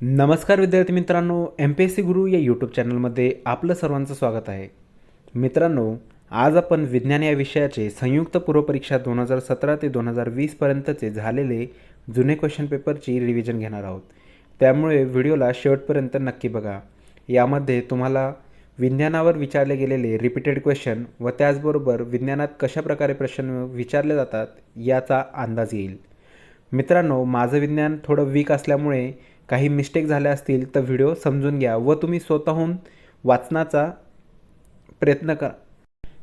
नमस्कार विद्यार्थी मित्रांनो, एम पी एस सी गुरु या यूट्यूब चॅनलमध्ये आपलं सर्वांचं स्वागत आहे. मित्रांनो, आज आपण विज्ञान या विषयाचे संयुक्त पूर्वपरीक्षा 2017 ते 2020पर्यंतचे झालेले जुने क्वेश्चन पेपरची रिव्हिजन घेणार आहोत. त्यामुळे व्हिडिओला शेवटपर्यंत नक्की बघा. यामध्ये तुम्हाला विज्ञानावर विचारले गेलेले रिपीटेड क्वेश्चन व त्याचबरोबर विज्ञानात कशाप्रकारे प्रश्न विचारले जातात याचा अंदाज येईल. मित्रांनो, माझं विज्ञान थोडं वीक असल्यामुळे काही मिस्टेक झाल्या असतील तर व्हिडिओ समजून घ्या व तुम्ही स्वतःहून वाचनाचा प्रयत्न करा.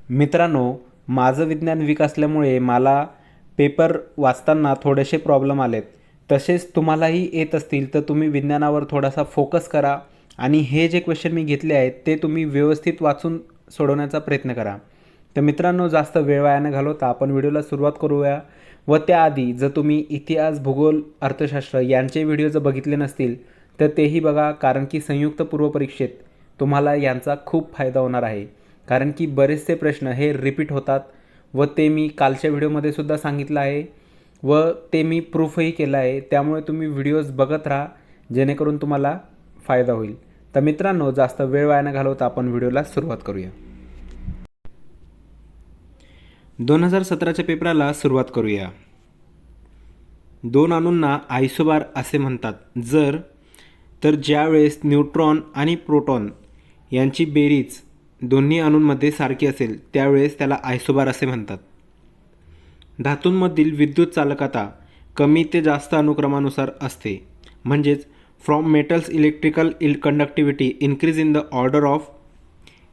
मित्रांनो, माझं विज्ञान वीक असल्यामुळे मला पेपर वाचताना थोडेसे प्रॉब्लेम आलेत. तसेच तुम्हालाही येत असतील तर तुम्ही विज्ञानावर थोडासा फोकस करा आणि हे जे क्वेश्चन मी घेतले आहेत ते तुम्ही व्यवस्थित वाचून सोडवण्याचा प्रयत्न करा. तर मित्रांनो, जास्त वेळ वाया न घालवता आपण व्हिडिओला सुरुवात करूया. व त्याआधी जर तुम्ही इतिहास, भूगोल, अर्थशास्त्र यांचे व्हिडिओ जर बघितले नसतील तर तेही बघा, कारण की संयुक्त पूर्वपरीक्षेत तुम्हाला यांचा खूप फायदा होणार आहे. कारण की बरेचसे प्रश्न हे रिपीट होतात व ते मी कालच्या व्हिडिओमध्ये सुद्धा सांगितलं आहे व ते मी प्रूफही केलं आहे. त्यामुळे तुम्ही व्हिडिओज बघत राहा जेणेकरून तुम्हाला फायदा होईल. तर मित्रांनो, जास्त वेळ वाया न घालवता आपण व्हिडिओला सुरुवात करूया. 2017च्या पेपराला सुरुवात करूया. दोन अणूंना आयसोबार असे म्हणतात तर ज्यावेळेस न्यूट्रॉन आणि प्रोटॉन यांची बेरीज दोन्ही अणूंमध्ये सारखी असेल त्यावेळेस त्याला आयसोबार असे म्हणतात. धातूंमधील विद्युत चालकता कमी ते जास्त अनुक्रमानुसार असते. म्हणजेच from metals electrical conductivity increase in the order of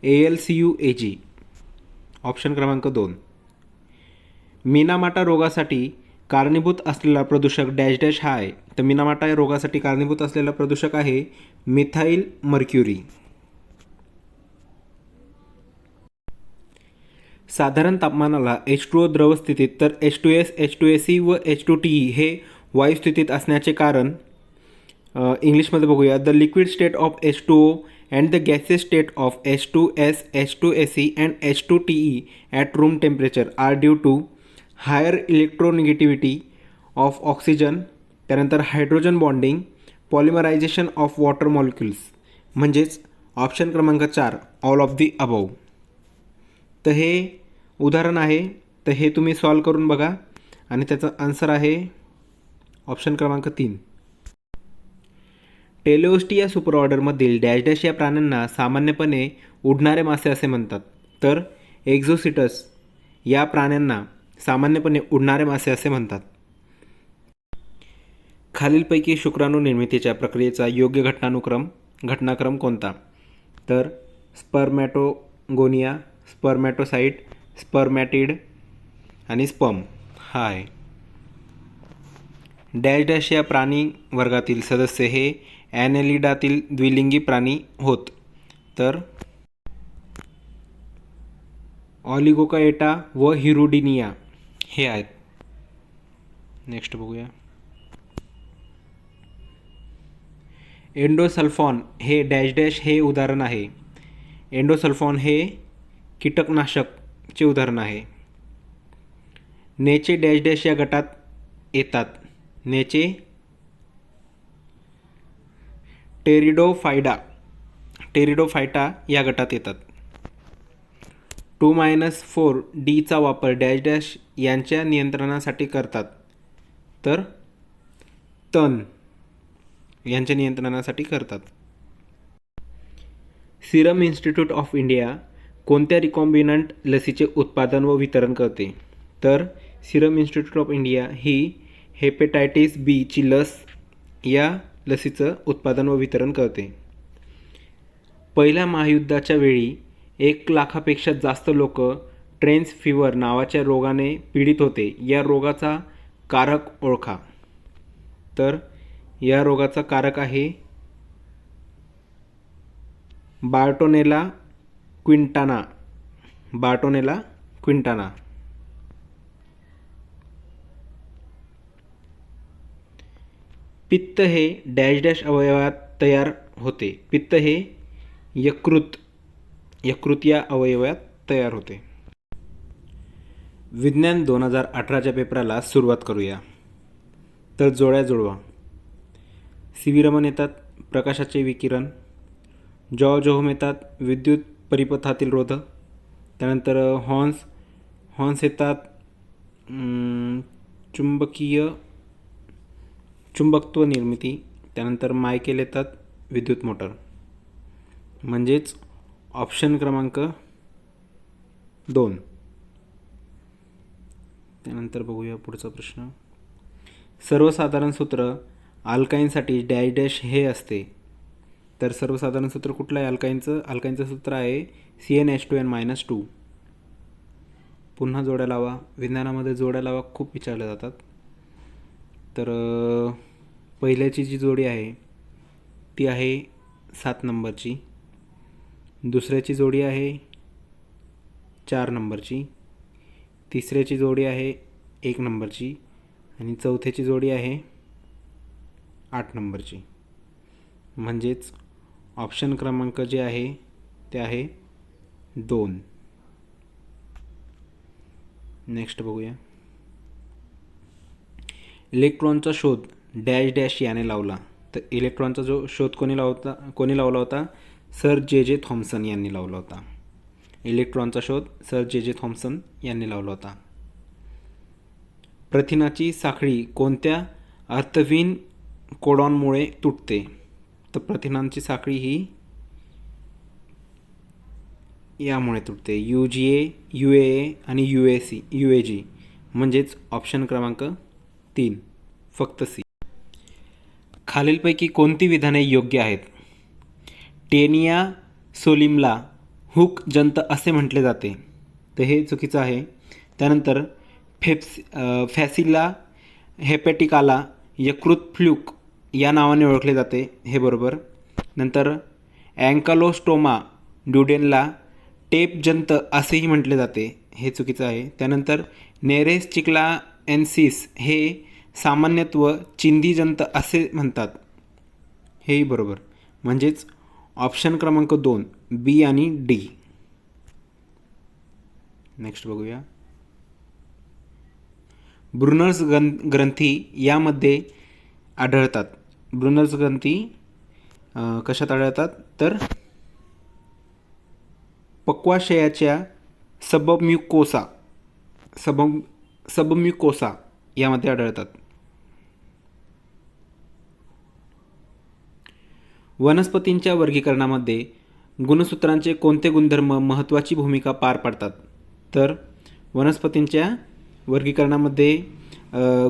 AlCuAg. Option क्रमांक 2. मिनामाटा रोगासाठी कारणीभूत असलेला प्रदूषक डॅश डॅश हा आहे. तर मिनामाटा या रोगासाठी कारणीभूत असलेला प्रदूषक आहे मिथाइल मर्क्युरी. साधारण तापमानाला H2O द्रव स्थितीत तर H2S, H2Se व H2TE हे वायू स्थितीत असण्याचे कारण इंग्लिशमध्ये बघूया. The liquid state of H2O and the gases state of H2S, H2Se and H2TE at room temperature are due to higher electronegativity of oxygen, त्यानंतर hydrogen bonding, polymerisation of water molecules. म्हणजेच option क्रमांक 4 all of the above. तर हे उदाहरण आहे. तर हे तुम्ही सॉल्व करून बघा आणि त्याचा आन्सर आहे ऑप्शन क्रमांक 3. टेलोस्टिया सुपरऑर्डरमधील डॅश डॅश या प्राण्यांना सामान्यपणे उडणारे मासे असे म्हणतात. तर एक्झोसिटस या प्राण्यांना सामान्यपणे उडणारे मासे असे म्हणतात. खालीलपैकी शुक्राणू निर्मितीच्या प्रक्रियेचा योग्य घटनाक्रम कोणता? तर स्पर्मॅटोगोनिया, स्पर्मॅटोसाइट, स्पर्मॅटिड आणि स्पर्म हा आहे. डॅश डॅश या प्राणी वर्गातील सदस्य हे ॲनेलिडातील द्विलिंगी प्राणी होत. तर ऑलिगोकाएटा व हिरुडिनिया हे आहेत. नेक्स्ट बघूया. एंडोसल्फॉन हे डॅश डॅश हे उदाहरण आहे. एंडोसल्फॉन हे कीटकनाशकचे उदाहरण आहे. नेचे डॅश डॅश या गटात येतात. नेचे टेरिडोफायटा या गटात येतात. 2-4 चा वापर डॅश डॅश यांच्या नियंत्रणासाठी करतात. तर तण यांच्या नियंत्रणासाठी करतात. सिरम इन्स्टिट्यूट ऑफ इंडिया कोणत्या रिकॉम्बिनंट लसीचे उत्पादन व वितरण करते? तर सिरम इन्स्टिट्यूट ऑफ इंडिया ही हेपेटायटिस बी ची लस या लसीचं उत्पादन व वितरण करते. पहिल्या महायुद्धाच्या वेळी 1 लाखापेक्षा जास्त लोक ट्रेन्स फीवर नावाच्या रोगाने पीडित होते. या रोगाचा कारक ओळखा. तर या रोगाचा कारक आहे बार्टोनेला क्विंटाना. पित्त हे डॅश डॅश अवयवात तयार होते. पित्त हे यकृत या अवयवात तयार होते. विज्ञान 2018च्या पेपराला सुरुवात करूया. तर जोड्या जुळवा. सी व्ही रमन येतात, प्रकाशाचे विकिरण, जेव्हा जेव्हा येतात विद्युत परिपथातील रोध, त्यानंतर हॉर्न्स येतात चुंबकत्व निर्मिती, त्यानंतर मायकेल येतात विद्युत मोटर. म्हणजेच ऑप्शन क्रमांक 2. त्यानंतर बघूया पुढचा प्रश्न. सर्वसाधारण सूत्र अल्काईनसाठी डॅश डॅश हे असते. तर सर्वसाधारण सूत्र कुठलं आहे अल्काईनचं सूत्र आहे CnH2n-2. पुन्हा जोड्या लावा. विज्ञानामध्ये जोड्या लावा खूप विचारल्या जातात. तर पहिल्याची जी जोडी आहे ती आहे 7 नंबरची, दुसऱ्याची जोडी आहे 4 नंबरची, तिसऱ्याची जोडी आहे 1 नंबरची आणि चौथ्याची जोडी आहे 8 नंबरची. म्हणजेच ऑप्शन क्रमांक जे आहे ते आहे 2. नेक्स्ट बघूया. इलेक्ट्रॉनचा शोध डॅश डॅश याने लावला. तर इलेक्ट्रॉनचा जो शोध कोणी लावला होता? सर जे थॉम्सन यांनी लावला होता. इलेक्ट्रॉनचा शोध सर जे थॉम्सन यांनी लावला होता. प्रथिनाची साखळी कोणत्या अर्थहीन कोडॉनमुळे तुटते? तर प्रथिनांची साखळी ही यामुळे तुटते, UGA, UAA आणि UAG. म्हणजेच ऑप्शन क्रमांक 3 फक्त C. खालीलपैकी कोणती विधाने योग्य आहेत? टेनिया सोलिमला हुक जंत असे म्हटले जाते, तर हे चुकीचं आहे. त्यानंतर फॅसिला हेपॅटिकाला यकृत फ्लूक या नावाने ओळखले जाते, हे बरोबर. नंतर अँकालोस्टोमा ड्युडेनला टेप जंत असेही म्हटले जाते, हे चुकीचं आहे. त्यानंतर नेरेस चिक्लाएन्सिस हे सामान्यत्व चिंदी जंत असे म्हणतात, हेही बरोबर. म्हणजेच ऑप्शन क्रमांक 2 B आणि D. नेक्स्ट बघूया. ब्रुनर्स ग्रंथी यामध्ये आढळतात. ब्रुनर्स ग्रंथी कशात आढळतात? तर पक्वाशयाच्या सबम्युकोसा यामध्ये आढळतात. वनस्पतींच्या वर्गीकरणामध्ये गुणसूत्रांचे कोणते गुणधर्म महत्त्वाची भूमिका पार पाडतात? तर वनस्पतींच्या वर्गीकरणामध्ये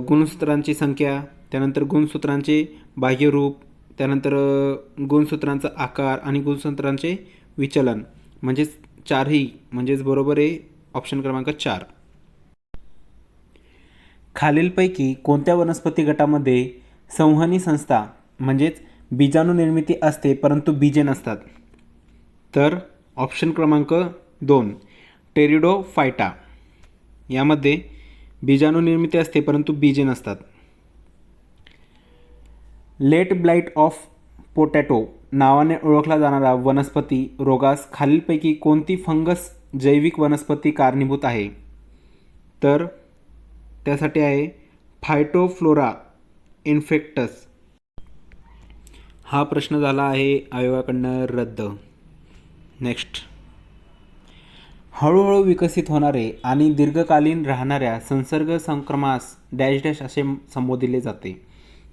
गुणसूत्रांची संख्या, त्यानंतर गुणसूत्रांचे बाह्यरूप, त्यानंतर गुणसूत्रांचा आकार आणि गुणसूत्रांचे विचलन, म्हणजेच 4ही, म्हणजेच बरोबर आहे ऑप्शन क्रमांक 4. खालीलपैकी कोणत्या वनस्पती गटामध्ये संवहनी संस्था म्हणजेच बीजाणू निर्मिती असते परंतु बीजे नसतात? तर ऑप्शन क्रमांक 2 टेरिडोफायटा यामध्ये बीजाणू निर्मिती असते परंतु बीजे नसतात. लेट ब्लाइट ऑफ पोटॅटो नावाने ओळखला जाणारा वनस्पती रोगास खालीलपैकी कोणती फंगस जैविक वनस्पती कारणीभूत आहे? तर त्यासाठी आहे फायटोफ्लोरा इन्फेक्टस. हा प्रश्न झाला आहे आयोगाकडनं रद्द. नेक्स्ट. हळूहळू विकसित होणारे आणि दीर्घकालीन राहणाऱ्या संसर्ग संक्रमणास डॅश डॅश असे संबोधिले जाते.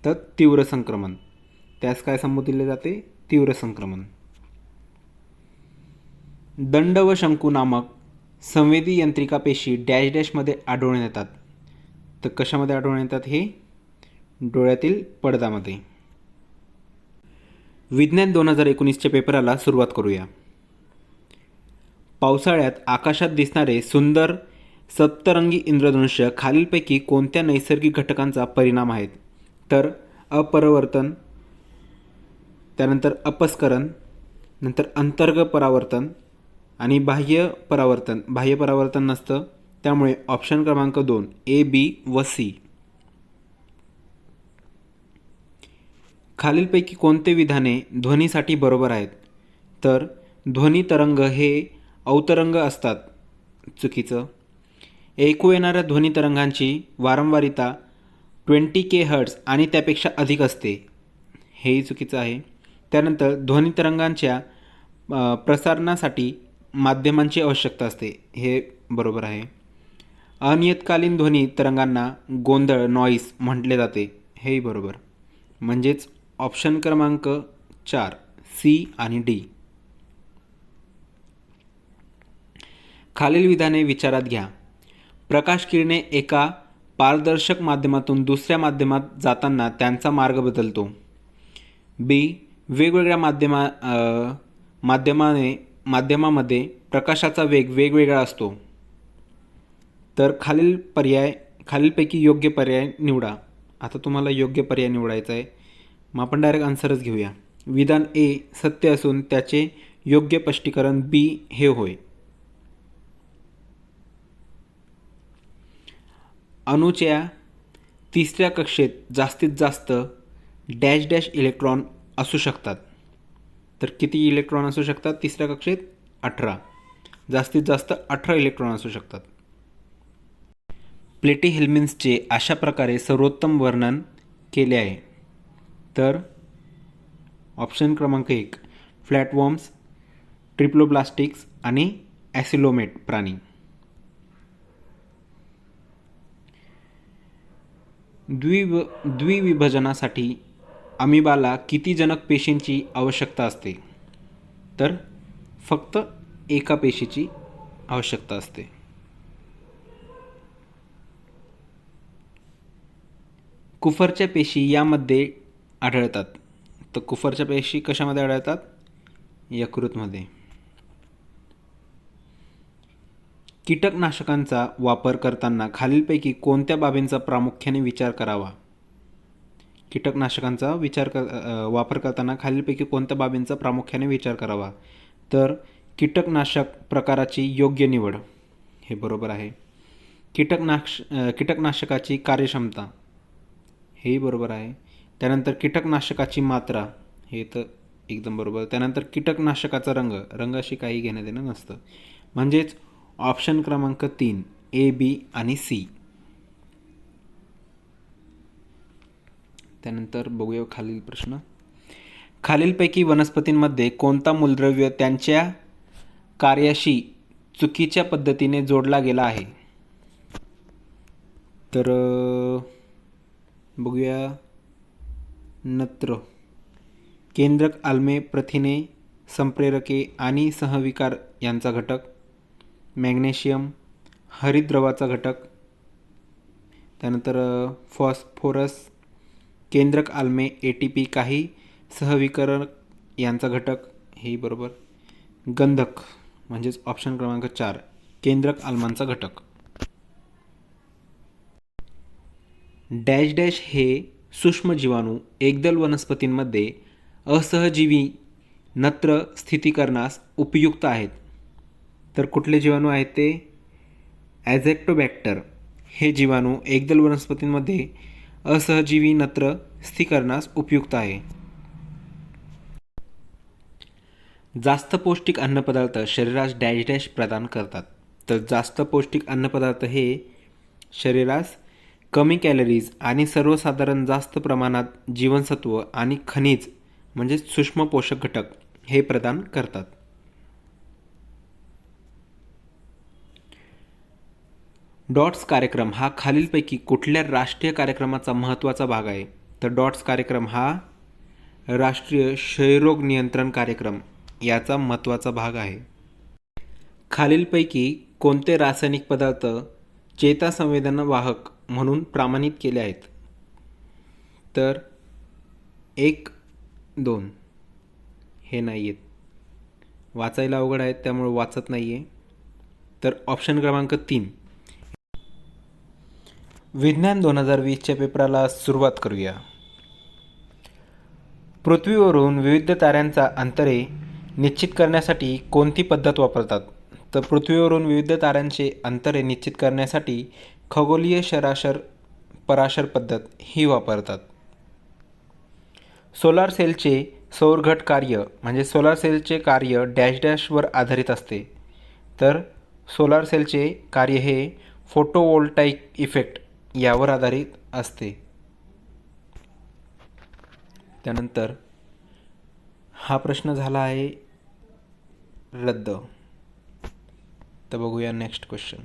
तर तीव्र संक्रमण. त्यास काय संबोधिले जाते? तीव्र संक्रमण. दंड व शंकू नामक संवेदी यंत्रिका पेशी डॅश डॅशमध्ये आढळून येतात. तर कशामध्ये आढळून येतात? हे डोळ्यातील पडद्यामध्ये. विज्ञान 2019च्या पेपराला सुरुवात करूया. पावसाळ्यात आकाशात दिसणारे सुंदर सप्तरंगी इंद्रधनुष्य खालीलपैकी कोणत्या नैसर्गिक घटकांचा परिणाम आहेत? तर अपरावर्तन, त्यानंतर अपस्करण, नंतर अंतर्गत परावर्तन आणि बाह्य परावर्तन. बाह्य परावर्तन नसतं, त्यामुळे ऑप्शन क्रमांक 2 A, B व C. खालीलपैकी कोणते विधाने ध्वनीसाठी बरोबर आहेत? तर ध्वनी तरंग हे अवतरंग असतात. चुकीचं. ऐकू येणाऱ्या ध्वनी तरंगांची वारंवारिता 20K हर्ट्ज आणि त्यापेक्षा अधिक असते. हेही चुकीचं आहे. त्यानंतर ध्वनी तरंगांच्या प्रसारणासाठी माध्यमांची आवश्यकता असते, हे बरोबर आहे. अनियतकालीन ध्वनी तरंगांना गोंधळ नॉईस म्हटले जाते, हेही बरोबर. म्हणजेच ऑप्शन क्रमांक 4 सी आणि डी. खालील विधाने विचारात घ्या. प्रकाश किरणे एका पारदर्शक माध्यमातून दुसऱ्या माध्यमात जाताना त्यांचा मार्ग बदलतो. बी. वेगवेगळ्या माध्यमामध्ये प्रकाशाचा वेग वेगवेगळा असतो. तर खालीलपैकी योग्य पर्याय निवडा. आता तुम्हाला योग्य पर्याय निवडायचा आहे. मग आपण डायरेक्ट आन्सरच घेऊया. विधान ए सत्य असून त्याचे योग्य स्पष्टीकरण बी हे होय. अणूच्या तिसऱ्या कक्षेत जास्तीत जास्त डॅश डॅश इलेक्ट्रॉन असू शकतात. तर किती इलेक्ट्रॉन असू शकतात तिसऱ्या कक्षेत? 18. जास्तीत जास्त 18 इलेक्ट्रॉन असू शकतात. प्लेटी-हेल्मिन्सचे अशा प्रकारे सर्वोत्तम वर्णन केले आहे. तर ऑप्शन क्रमांक 1 फ्लॅटवर्म्स, ट्रिप्लोब्लास्टिक्स आणि ॲसिलोमेट प्राणी. द्विविभजनासाठी अमिबाला किती जनक पेशींची आवश्यकता असते? तर फक्त एका पेशीची आवश्यकता असते. कुफरच्या पेशी यामध्ये आढळतात. तर कुफरच्या पेशी कशामध्ये आढळतात? यकृतमध्ये. कीटकनाशकांचा वापर करताना खालीलपैकी कोणत्या बाबींचा प्रामुख्याने विचार करावा? कीटकनाशकांचा वापर करताना खालीलपैकी कोणत्या बाबींचा प्रामुख्याने विचार करावा? तर कीटकनाशक प्रकाराची योग्य निवड, हे बरोबर आहे. कीटकनाशकाची कार्यक्षमता, हेही बरोबर आहे. त्यानंतर कीटकनाशकाची मात्रा, हे तर एकदम बरोबर. त्यानंतर कीटकनाशकाचा रंगाशी काही घेणं देणं नसतं. म्हणजेच ऑप्शन क्रमांक 3 ए, बी आणि सी. त्यानंतर बघूया खालील प्रश्न. खालीलपैकी वनस्पतींमध्ये कोणता मूलद्रव्य त्यांच्या कार्याशी चुकीच्या पद्धतीने जोडला गेला आहे? तर बघूया. नत्र, केंद्रक, आल्मे, प्रथिने, संप्रेरके आणि सहविकार यांचा घटक. मॅग्नेशियम, हरितद्रवाचा घटक. त्यानंतर फॉस्फोरस, केंद्रक, आल्मे, ATP, काही सहविकरक यांचा घटक, हे बरोबर. गंधक म्हणजेच ऑप्शन क्रमांक 4 केंद्रक आल्मांचा घटक. डॅश डॅश हे सूक्ष्म जीवाणू एकदल वनस्पतींमध्ये असहजीवी नत्र स्थितीकरणास उपयुक्त आहेत. तर कुठले जीवाणू आहेत ते? ॲझॅक्टोबॅक्टर हे जीवाणू एकदल वनस्पतींमध्ये असहजीवी नत्र स्थितीकरणास उपयुक्त आहे. जास्त पौष्टिक अन्नपदार्थ शरीरास डॅश डॅश प्रदान करतात. तर जास्त पौष्टिक अन्नपदार्थ हे शरीरास कमी कॅलरीज आणि सर्वसाधारण जास्त प्रमाणात जीवनसत्व आणि खनिज म्हणजेच सूक्ष्म पोषक घटक हे प्रदान करतात. डॉट्स कार्यक्रम हा खालीलपैकी कुठल्या राष्ट्रीय कार्यक्रमाचा महत्त्वाचा भाग आहे? तर डॉट्स कार्यक्रम हा राष्ट्रीय क्षयरोग नियंत्रण कार्यक्रम याचा महत्त्वाचा भाग आहे. खालीलपैकी कोणते रासायनिक पदार्थ चेतासंवेदना वाहक म्हणून प्रमाणित केले आहेत? तर 1, 2 हे नाही आहेत. वाचायला अवघड आहेत त्यामुळे वाचत नाही आहे. तर ऑप्शन क्रमांक 3 विज्ञान 2020च्या पेपराला सुरुवात करूया. पृथ्वीवरून विविध ताऱ्यांचा अंतरे निश्चित करण्यासाठी कोणती पद्धत वापरतात? तर पृथ्वीवरून विविध ताऱ्यांचे अंतरे निश्चित करण्यासाठी खगोलीय पराशर पद्धत ही वापरतात. सोलार सेलचे सौरघट कार्य म्हणजे सोलार सेलचे कार्य डॅश डॅशवर आधारित असते. तर सोलार सेलचे कार्य हे फोटोवोल्टाईक इफेक्ट यावर आधारित असते. त्यानंतर हा प्रश्न झाला आहे रद्द. तर बघूया नेक्स्ट क्वेश्चन.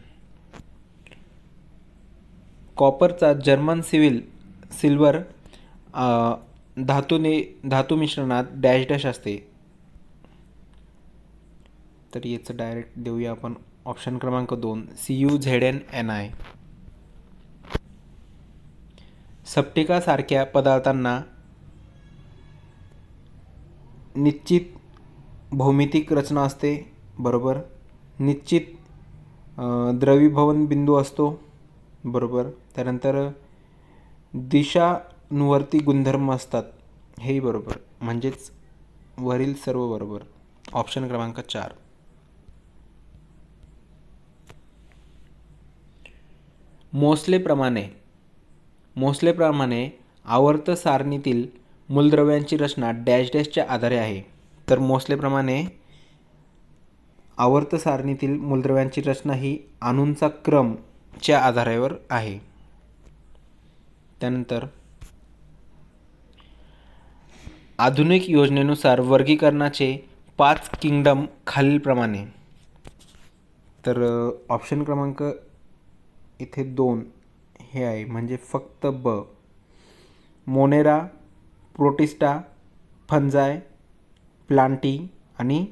कॉपरचा जर्मन सिल्वर धातू मिश्रणात डॅश डॅश असते. तर याचं डायरेक्ट देऊया आपण ऑप्शन क्रमांक 2 CuZnNi. स्फटिकासारख्या पदार्थांना निश्चित भौमितिक रचना असते. बरोबर. निश्चित द्रवीभवन बिंदू असतो. बरोबर. त्यानंतर दिशानुवर्ती गुणधर्म असतात. हेही बरोबर. म्हणजेच वरील सर्व बरोबर. ऑप्शन क्रमांक 4. मोसलेप्रमाणे आवर्त सारणीतील मूलद्रव्यांची रचना डॅश डॅशच्या आधारे आहे. तर मोसलेप्रमाणे आवर्त सारणीतील मूलद्रव्यांची रचना ही अणूंचा क्रमच्या आधारावर आहे. त्यानंतर आधुनिक योजनेनुसार वर्गीकरणाचे 5 किंगडम खालीलप्रमाणे. तर ऑप्शन क्रमांक इथे 2 हे आहे, म्हणजे फक्त ब. मोनेरा, प्रोटिस्टा, फंजाय, प्लांटी आणि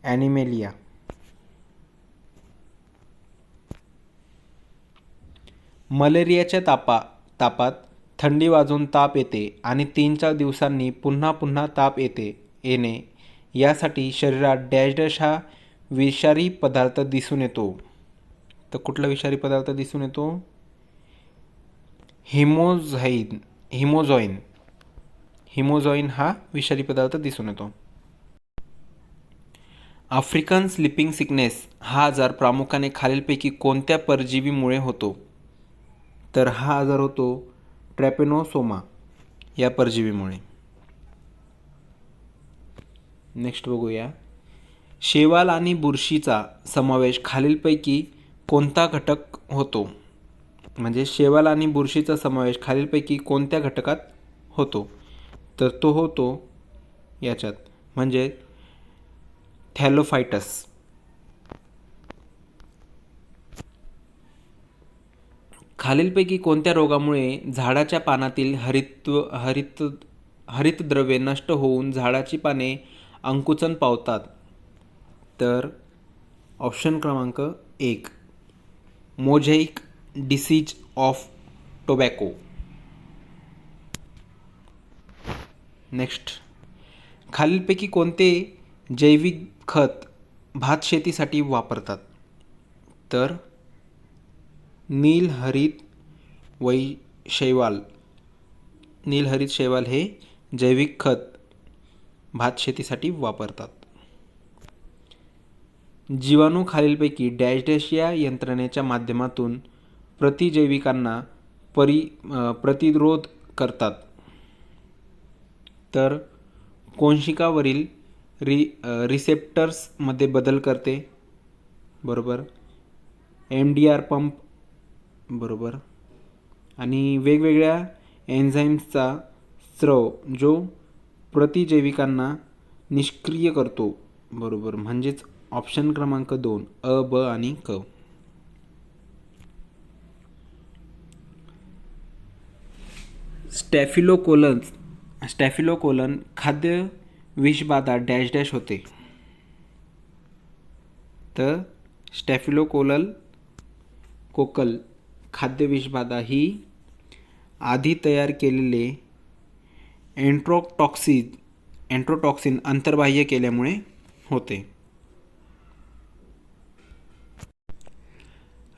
ॲनिमेलिया. मलेरियाच्या तापात थंडी वाजून ताप येते आणि 3-4 दिवसांनी पुन्हा ताप येणे यासाठी शरीरात डॅश डॅश हा विषारी पदार्थ दिसून येतो. तर कुठला विषारी पदार्थ दिसून येतो? हिमोझॉइन हा विषारी पदार्थ दिसून येतो. आफ्रिकन स्लीपिंग सिकनेस हा आजार प्रामुख्याने खालीलपैकी कोणत्या परजीवीमुळे होतो? तर हा आजार होतो ट्रॅपेनोसोमा या परजीवीमुळे. नेक्स्ट बघूया. शेवाल आणि बुरशीचा समावेश खालीलपैकी कोणता घटक होतो? म्हणजे शेवाल आणि बुरशीचा समावेश खालीलपैकी कोणत्या घटकात होतो? तर तो होतो याच्यात, म्हणजे थॅलोफायटस. खालीलपैकी कोणत्या रोगामुळे झाडाच्या पानातील हरितद्रव्ये नष्ट होऊन झाडाची पाने अंकुचन पावतात? तर ऑप्शन क्रमांक 1 मोझॅइक डिसीज ऑफ टोबॅको. नेक्स्ट. खालीलपैकी कोणते जैविक खत भात शेतीसाठी वापरतात? तर नीलहरित शैवाल हे जैविक खत भात शेतीसाठी वापरतात. जीवाणू खालीलपैकी डॅश डॅश या यंत्रणेच्या माध्यमातून प्रतिजैविकांना प्रतिरोध करतात? तर कोशिकावरील रिसेप्टर्समध्ये बदल करते. बरोबर. MDR pump. बरोबर. आणि वेगवेगळ्या एन्झाईम्सचा स्राव जो प्रतिजैविकांना निष्क्रिय करतो. बरोबर. म्हणजेच ऑप्शन क्रमांक 2 अ, ब आणि क. स्टॅफिलोकोलन खाद्य विषबाधा डॅश डॅश होते? तर कोकल खाद्य विषबाधा ही आधी तयार केलेले एन्ट्रोटॉक्सिन अंतर्बाह्य केल्यामुळे होते.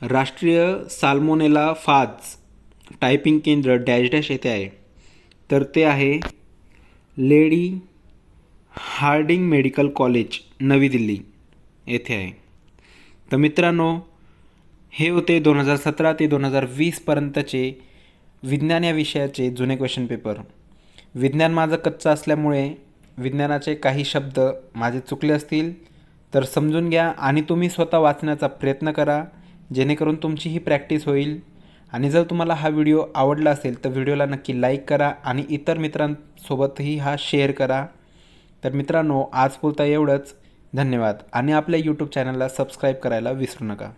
राष्ट्रीय साल्मोनेला फाज टायपिंग केंद्र डॅश डॅश येथे आहे? तर ते आहे लेडी हार्डिंग मेडिकल कॉलेज, नवी दिल्ली येथे आहे. तर मित्रांनो, हे होते 2017 ते 2020 पर्यंतचे विज्ञान या विषयाचे जुने क्वेश्चन पेपर. विज्ञान माझं कच्चं असल्यामुळे विज्ञानाचे काही शब्द माझे चुकले असतील तर समजून घ्या आणि तुम्ही स्वतः वाचण्याचा प्रयत्न करा, जेणेकरून तुमची ही प्रॅक्टिस होईल. आणि जर तुम्हाला हा व्हिडिओ आवडला असेल तर व्हिडिओला नक्की लाईक करा आणि इतर मित्रांसोबतही हा शेअर करा. तर मित्रांनो, आज पुरता एवढंच. धन्यवाद आणि आपल्या यूट्यूब चॅनलला सबस्क्राईब करायला विसरू नका.